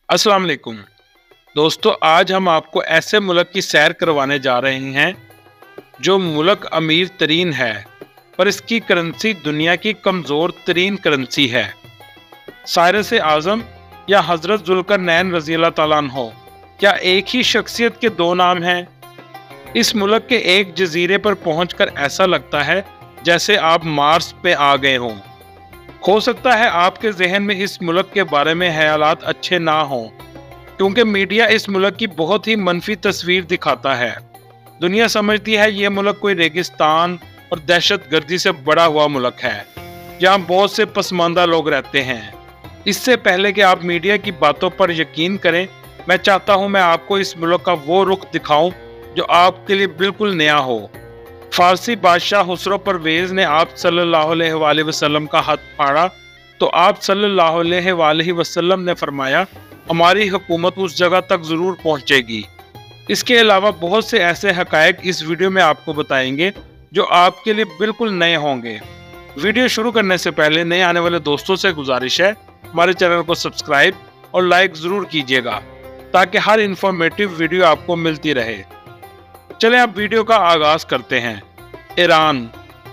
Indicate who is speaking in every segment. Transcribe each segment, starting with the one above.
Speaker 1: अस्सलाम वालेकुम दोस्तों, आज हम आपको ऐसे मुल्क की सैर करवाने जा रहे हैं जो मुल्क अमीर तरीन है पर इसकी करेंसी दुनिया की कमज़ोर तरीन करेंसी है। साइरस आज़म या हज़रत ज़ुल्करनैन रज़ी अल्लाह ताला अन्हो, क्या एक ही शख्सियत के दो नाम हैं? इस मुल्क के एक जजीरे पर पहुंचकर ऐसा लगता है जैसे आप मार्स पे आ गए हों। हो सकता है आपके जहन में इस मुल्क के बारे में ख्यालात अच्छे ना हों, क्योंकि मीडिया इस मुल्क की बहुत ही मनफी तस्वीर दिखाता है। दुनिया समझती है ये मुल्क कोई रेगिस्तान और दहशतगर्दी से बड़ा हुआ मुल्क है, जहाँ बहुत से पसमानदा लोग रहते हैं। इससे पहले कि आप मीडिया की बातों पर यकीन करें, मैं चाहता हूँ मैं आपको इस मुल्क का वो रुख दिखाऊं जो आपके लिए बिल्कुल नया हो। फारसी बादशाह खुसरो परवेज ने आप सल्लल्लाहु अलैहि वसल्लम का हाथ फाड़ा तो आप सल्लल्लाहु अलैहि वसल्लम ने फरमाया, हमारी हुकूमत उस जगह तक ज़रूर पहुंचेगी। इसके अलावा बहुत से ऐसे हकायक इस वीडियो में आपको बताएंगे जो आपके लिए बिल्कुल नए होंगे। वीडियो शुरू करने से पहले नए आने वाले दोस्तों से गुजारिश है, हमारे चैनल को सब्सक्राइब और लाइक ज़रूर कीजिएगा ताकि हर इंफॉर्मेटिव वीडियो आपको मिलती रहे। चलें अब वीडियो का आगाज करते हैं। ईरान,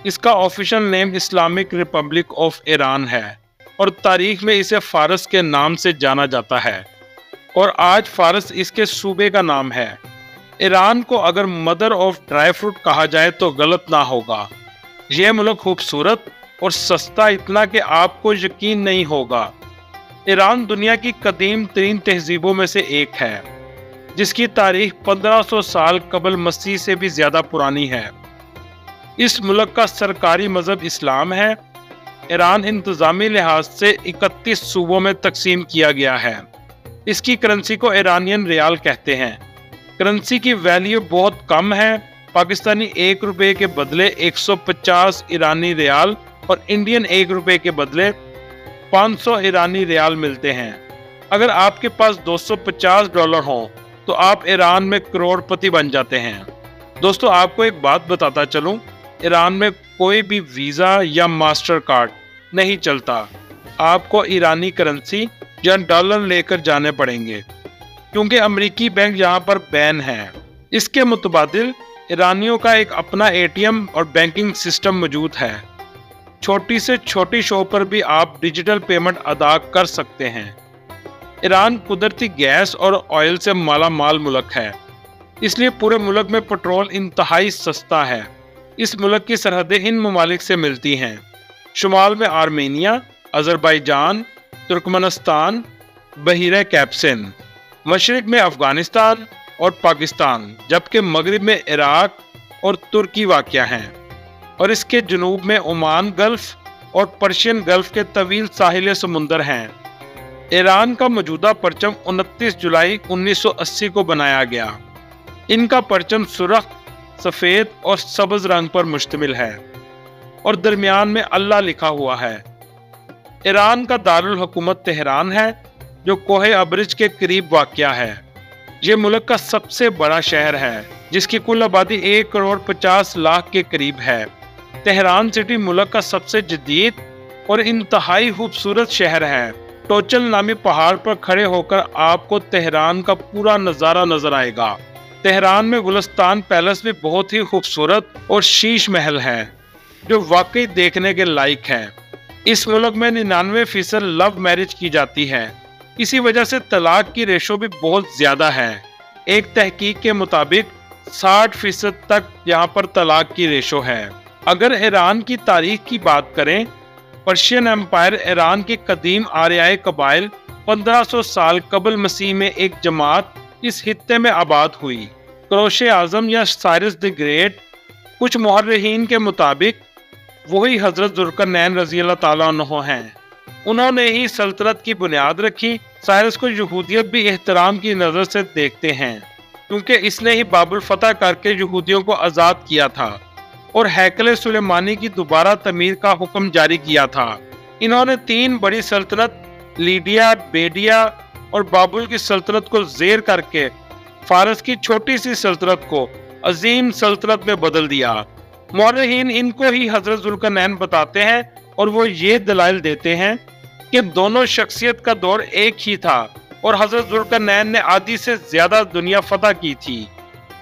Speaker 1: इसका official name Islamic Republic of Iran है और तारीख में इसे फारस के नाम से जाना जाता है और आज फारस इसके सूबे का नाम है। ईरान को अगर मदर ऑफ ड्राई फ्रूट कहा जाए तो गलत ना होगा। यह मुल्क खूबसूरत और सस्ता इतना कि आपको यकीन नहीं होगा। ईरान दुनिया की कदीम तरीन तहजीबों में से एक है, जिसकी तारीख 1500 साल कबल मसीह से भी ज्यादा पुरानी है। इस मुल्क का सरकारी मजहब इस्लाम है। ईरान इंतजामी लिहाज से 31 सूबों में तकसीम किया गया है। इसकी करेंसी को ईरानियन रियाल कहते हैं। करेंसी की वैल्यू बहुत कम है। पाकिस्तानी 1 रुपये के बदले 150 ईरानी रियाल और इंडियन 1 रुपये के बदले 500 ईरानी रियाल मिलते हैं। अगर आपके पास $250 हो तो आप ईरान में करोड़पति बन जाते हैं। दोस्तों, आपको एक बात बताता चलूं, ईरान में कोई भी वीज़ा या मास्टर कार्ड नहीं चलता। आपको ईरानी करेंसी या डॉलर लेकर जाने पड़ेंगे, क्योंकि अमेरिकी बैंक यहाँ पर बैन है। इसके मुतबादिल ईरानियों का एक अपना ATM और बैंकिंग सिस्टम मौजूद है। छोटी से छोटी शॉप पर भी आप डिजिटल पेमेंट अदा कर सकते हैं। ईरान कुदरती गैस और ऑयल से माला माल मुल्क है, इसलिए पूरे मुल्क में पेट्रोल इंतहाई सस्ता है। इस मुल्क की सरहदें इन ममालिक से मिलती हैं। शुमाल में आर्मेनिया, अजरबैजान, तुर्कमेनिस्तान, बहीरे कैप्सिन, मशरिक में अफगानिस्तान और पाकिस्तान, जबकि मगरिब में इराक और तुर्की वाक़या हैं और इसके जनूब में ओमान गल्फ और पर्शियन गल्फ के तवील साहिल समुंदर हैं। ईरान का मौजूदा परचम 29 जुलाई 1980 को बनाया गया। इनका परचम सुर्ख, सफ़ेद और सब्ज़ रंग पर मुश्तमिल है और दरमियान में अल्लाह लिखा हुआ है। ईरान का दारुल हुकूमत तेहरान है, जो कोहे अबरिज के करीब वाक़या है। ये मुल्क का सबसे बड़ा शहर है, जिसकी कुल आबादी 1,50,00,000 के करीब है। तेहरान सिटी मुल्क का सबसे जदीद और इंतहाई खूबसूरत शहर है। टोचल नामी पहाड़ पर खड़े होकर आपको तेहरान का पूरा नज़ारा नजर आएगा। तेहरान में गुलिस्तान पैलेस भी बहुत ही खूबसूरत और शीश महल है, जो वाकई देखने के लायक है। इस मुल्क में 99% लव मैरिज की जाती है। इसी वजह से तलाक की रेशो भी बहुत ज्यादा है। एक तहकीक के मुताबिक 60% तक यहाँ पर तलाक की रेशो है। अगर ईरान की तारीख की बात करें, पर्शियन एम्पायर ईरान के कदीम आर्याई कबाइल 1500 साल कबल मसीह में एक जमात इस खित्ते में आबाद हुई। क्रोशे आजम या साइरस द ग्रेट, कुछ मुहर्रिखीन के मुताबिक वही हजरत ज़ुल्करनैन रज़ी अल्लाह ताला अन्हो हैं। उन्होंने ही सल्तनत की बुनियाद रखी। साइरस को यहूदियत भी एहतराम की नज़र से देखते हैं, क्योंकि इसने ही बाबुल फतह करके यहूदियों को आज़ाद किया था और हैकल सुलेमानी की दोबारा तमीर का हुक्म जारी किया था। इन्होंने 3 बड़ी सल्तनत लीडिया, बेडिया और बाबुल की सल्तनत को ज़ेर करके फारस की छोटी सी सल्तनत को अजीम सल्तनत में बदल दिया। मौरखीन इनको ही हजरत ज़ुल्करनैन बताते हैं और वो ये दलाइल देते हैं कि दोनों शख्सियत का दौर एक ही था اور حضرت ذوالقرنین نے آدھی سے زیادہ دنیا فتح کی تھی۔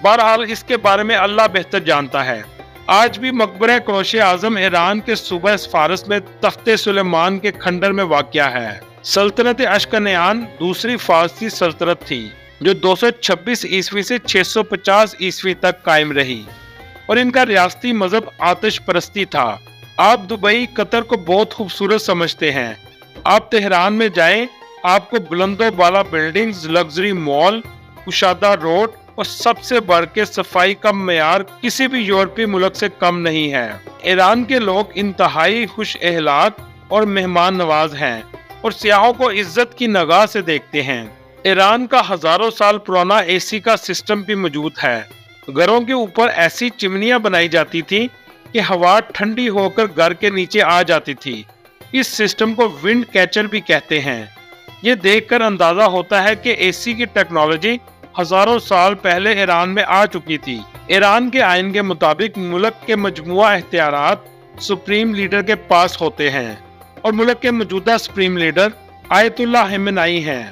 Speaker 1: بہرحال اس کے بارے میں اللہ بہتر جانتا ہے۔ آج بھی مقبرہ کوشِ اعظم ایران کے صوبہ فارس میں تخت سلیمان کے کھنڈر میں واقع ہے۔ سلطنت اشکنیان دوسری فارسی سلطنت تھی جو 226 عیسوی سے 650 عیسوی تک قائم رہی، اور ان کا ریاستی مذہب آتش پرستی تھا۔ آپ دبئی قطر کو بہت خوبصورت سمجھتے ہیں، آپ تہران میں جائیں، آپ کو بلند و بالا بلڈنگز، لگژری مال، کشادہ روڈ اور سب سے بڑھ کے صفائی کا معیار کسی بھی یورپی ملک سے کم نہیں ہے۔ ایران کے لوگ انتہائی خوش اخلاق اور مہمان نواز ہیں اور سیاحوں کو عزت کی نگاہ سے دیکھتے ہیں۔ ایران کا ہزاروں سال پرانا اے سی کا سسٹم بھی موجود ہے۔ گھروں کے اوپر ایسی چمنیاں بنائی جاتی تھی کہ ہوا ٹھنڈی ہو کر گھر کے نیچے آ جاتی تھی۔ اس سسٹم کو ونڈ کیچر بھی کہتے ہیں۔ یہ دیکھ کر اندازہ ہوتا ہے کہ اے سی کی ٹیکنالوجی ہزاروں سال پہلے ایران میں آ چکی تھی۔ ایران کے آئین کے مطابق ملک کے مجموعہ اختیارات سپریم لیڈر کے پاس ہوتے ہیں، اور ملک کے موجودہ سپریم لیڈر آیت اللہ خامنئی ہیں۔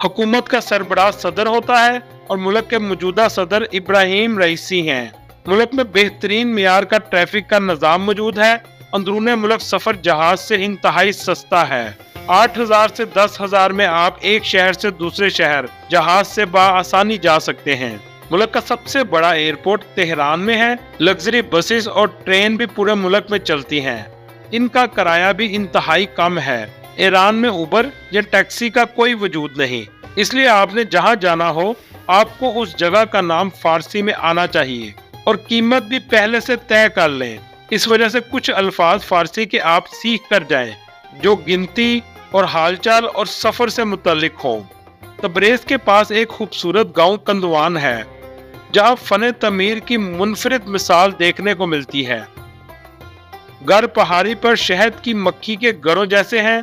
Speaker 1: حکومت کا سربراہ صدر ہوتا ہے اور ملک کے موجودہ صدر ابراہیم رئیسی ہیں۔ ملک میں بہترین معیار کا ٹریفک کا نظام موجود ہے۔ اندرون ملک سفر جہاز سے انتہائی سستا ہے۔ 8,000 سے 10,000 میں آپ ایک شہر سے دوسرے شہر جہاز سے بآسانی جا سکتے ہیں۔ ملک کا سب سے بڑا ایئرپورٹ تہران میں ہے۔ لگژری بسز اور ٹرین بھی پورے ملک میں چلتی ہیں۔ ان کا کرایہ بھی انتہائی کم ہے۔ ایران میں اوبر یا ٹیکسی کا کوئی وجود نہیں، اس لیے آپ نے جہاں جانا ہو آپ کو اس جگہ کا نام فارسی میں آنا چاہیے اور قیمت بھی پہلے سے طے کر لیں۔ اس وجہ سے کچھ الفاظ فارسی کے آپ سیکھ کر جائیں جو گنتی اور حال چال اور سفر سے متعلق ہوں۔ تبریز کے پاس ایک خوبصورت گاؤں کندوان ہے جہاں فن تعمیر کی منفرد مثال دیکھنے کو ملتی ہے۔ گھر پہاڑی پر شہد کی مکھی کے گھروں جیسے ہیں۔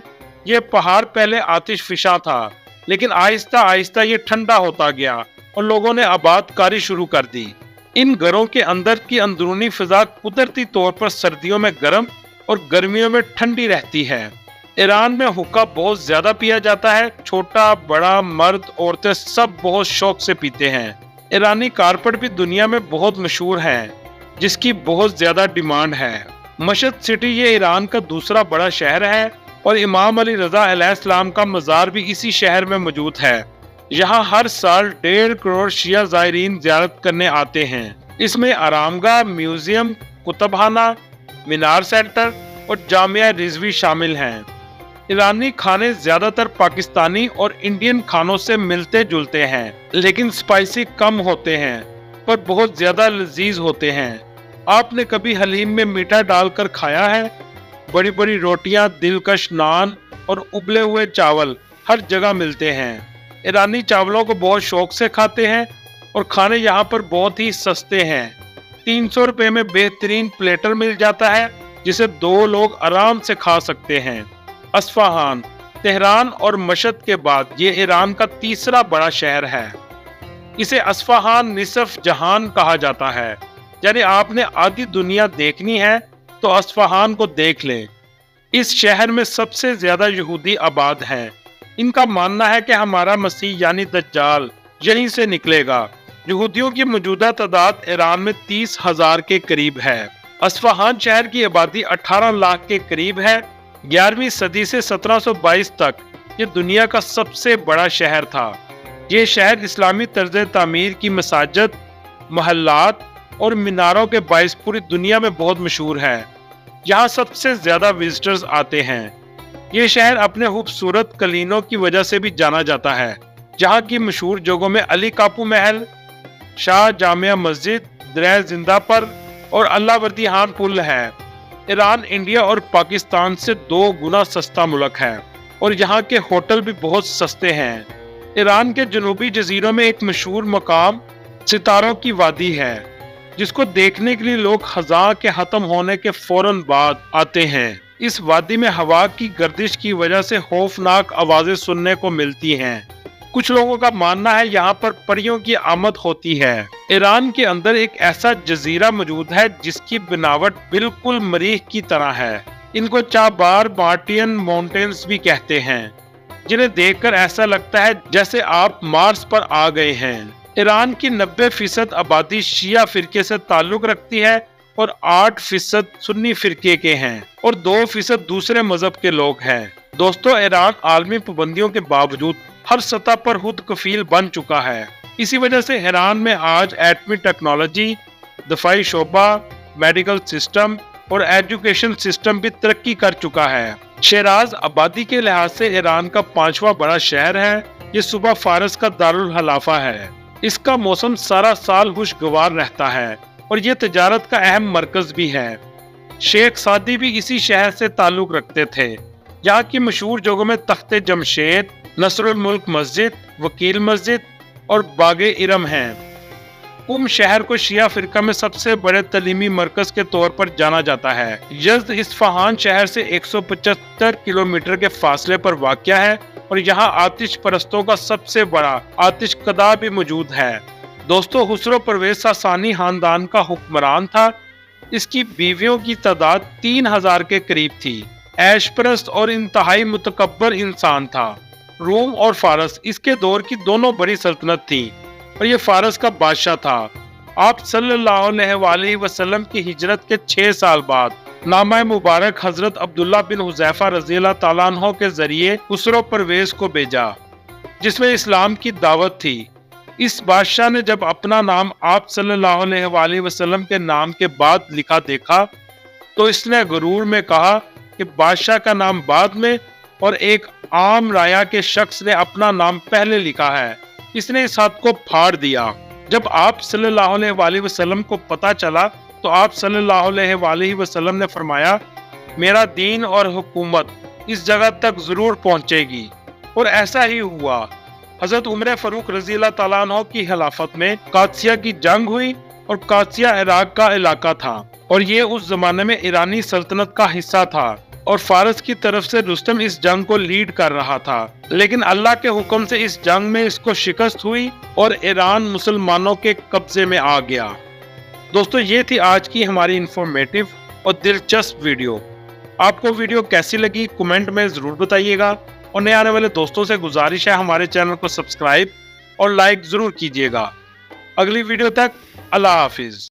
Speaker 1: یہ پہاڑ پہلے آتش فشاں تھا، لیکن آہستہ آہستہ یہ ٹھنڈا ہوتا گیا اور لوگوں نے آباد کاری شروع کر دی۔ ان گھروں کے اندر کی اندرونی فضا قدرتی طور پر سردیوں میں گرم اور گرمیوں میں ٹھنڈی رہتی ہے۔ ایران میں حقہ بہت زیادہ پیا جاتا ہے۔ چھوٹا بڑا مرد عورتیں سب بہت شوق سے پیتے ہیں۔ ایرانی کارپٹ بھی دنیا میں بہت مشہور ہے جس کی بہت زیادہ ڈیمانڈ ہے۔ مشہد سٹی یہ ایران کا دوسرا بڑا شہر ہے اور امام علی رضا علیہ السلام کا مزار بھی اسی شہر میں موجود ہے۔ یہاں ہر سال 1.5 کروڑ شیعہ زائرین زیارت کرنے آتے ہیں۔ اس میں آرام گاہ، میوزیم، کتب خانہ، مینار سینٹر اور جامعہ رضوی شامل ہیں۔ ایرانی کھانے زیادہ تر پاکستانی اور انڈین کھانوں سے ملتے جلتے ہیں، لیکن سپائسی کم ہوتے ہیں پر بہت زیادہ لذیذ ہوتے ہیں۔ آپ نے کبھی حلیم میں میٹھا ڈال کر کھایا ہے؟ بڑی بڑی روٹیاں، دلکش نان اور ابلے ہوئے چاول ہر جگہ ملتے ہیں۔ ایرانی چاولوں کو بہت شوق سے کھاتے ہیں اور کھانے یہاں پر بہت ہی سستے ہیں۔ 300 روپے میں بہترین پلیٹر مل جاتا ہے جسے 2 لوگ آرام سے کھا سکتے ہیں۔ اصفہان، تہران اور مشہد کے بعد یہ ایران کا تیسرا بڑا شہر ہے۔ اسے اصفہان نصف جہان کہا جاتا ہے، یعنی آپ نے آدھی دنیا دیکھنی ہے تو اصفہان کو دیکھ لیں۔ اس شہر میں سب سے زیادہ یہودی آباد ہیں۔ ان کا ماننا ہے کہ ہمارا مسیح یعنی دجال یہیں سے نکلے گا۔ یہودیوں کی موجودہ تعداد ایران میں 30,000 کے قریب ہے۔ اصفہان شہر کی آبادی 18 لاکھ کے قریب ہے۔ 11ویں صدی سے 1722 تک یہ دنیا کا سب سے بڑا شہر تھا۔ یہ شہر اسلامی طرز تعمیر کی مساجد، محلات اور میناروں کے باعث پوری دنیا میں بہت مشہور ہے۔ یہاں سب سے زیادہ وزٹرز آتے ہیں۔ یہ شہر اپنے خوبصورت قلعوں کی وجہ سے بھی جانا جاتا ہے۔ جہاں کی مشہور جگہوں میں علی کاپو محل، شاہ جامع مسجد، درہ زندہ پر اور اللہ وردیحان پل ہے۔ ایران انڈیا اور پاکستان سے 2 گنا سستا ملک ہے اور یہاں کے ہوٹل بھی بہت سستے ہیں۔ ایران کے جنوبی جزیروں میں ایک مشہور مقام ستاروں کی وادی ہے جس کو دیکھنے کے لیے لوگ خزاں کے ختم ہونے کے فوراً بعد آتے ہیں۔ اس وادی میں ہوا کی گردش کی وجہ سے خوفناک آوازیں سننے کو ملتی ہیں۔ کچھ لوگوں کا ماننا ہے یہاں پر پریوں کی آمد ہوتی ہے۔ ایران کے اندر ایک ایسا جزیرہ موجود ہے جس کی بناوٹ بالکل مریخ کی طرح ہے۔ ان کو چابہار مارٹین ماؤنٹینز بھی کہتے ہیں۔ जिन्हें देखकर ऐसा लगता है जैसे आप मार्स पर आ गए हैं। ईरान की 90% आबादी शिया फिरके से ताल्लुक रखती है और 8% सुन्नी फिरके के हैं और 2% दूसरे मजहब के लोग हैं। दोस्तों, ईरान आलमी पाबंदियों के बावजूद हर सतह पर खुद कफील बन चुका है। इसी वजह से ईरान में आज एटमी टेक्नोलॉजी, दफाई शोबा, मेडिकल सिस्टम और एजुकेशन सिस्टम भी तरक्की कर चुका है। शिराज आबादी के लिहाज से ईरान का 5वां बड़ा शहर है। ये सुबह फारस का दारुल हलाफा है। इसका मौसम सारा साल खुशगवार रहता है और ये तजारत का अहम मरकज भी है। शेख सादी भी इसी शहर से ताल्लुक रखते थे। यहाँ की मशहूर जगहों में तख्ते जमशेद, नसरुल मुल्क मस्जिद, वकील मस्जिद और बागे इरम हैं। शहर को शिया फिरका में सबसे बड़े तलीमी मरकज के तौर पर जाना जाता है। यज़्द इस्फहान शहर से 175 किलोमीटर के फासले पर वाक़या है और यहाँ आतिश परस्तों का सबसे बड़ा आतिश कदा भी मौजूद है। दोस्तों, खुसरो परवेज सासानी खानदान का हुक्मरान था। इसकी बीवियों की तादाद 3000 के करीब थी। ऐशपरस्त और इंतहाई मुतकब्बर इंसान था। रोम और फारस इसके दौर की दोनों बड़ी सल्तनत थी और ये फारस का बादशाह था। आप सल्लल्लाहु अलैहि वसल्लम की हिजरत के 6 साल बाद नामा मुबारक हजरत अब्दुल्ला बिन हुज़ैफा रज़ियल्लाहु ताला अन्हो के जरिए खुसरो परवेज को भेजा, जिसमें इस्लाम की दावत थी। इस बादशाह ने जब अपना नाम आप सल्लल्लाहु अलैहि वसल्लम के नाम के बाद लिखा देखा तो इसने गुरूर में कहा कि बादशाह का नाम बाद में और एक आम राया के शख्स ने अपना नाम पहले लिखा है। इसने इस हाथ को फाड़ दिया। जब आप सल्लल्लाहु अलैहि वसल्लम को पता चला तो आप सल्लल्लाहु अलैहि वसल्लम ने फरमाया, मेरा दीन और हुकूमत इस जगह तक जरूर पहुंचेगी। और ऐसा ही हुआ। हजरत उमर फारूक रज़ियल्लाहु ताला अन्हु की खिलाफत में कादसिया की जंग हुई और कादसिया इराक का इलाका था और ये उस जमाने में ईरानी सल्तनत का हिस्सा था और फारस की तरफ से रुस्तम इस जंग को लीड कर रहा था। लेकिन अल्लाह के हुक्म से इस जंग में इसको शिकस्त हुई और ईरान मुसलमानों के कब्जे में आ गया। दोस्तों, ये थी आज की हमारी इंफॉर्मेटिव और दिलचस्प वीडियो। आपको वीडियो कैसी लगी कमेंट में जरूर बताइएगा और नए आने वाले दोस्तों से गुजारिश है हमारे चैनल को सब्सक्राइब और लाइक जरूर कीजिएगा। अगली वीडियो तक अल्लाह हाफिज।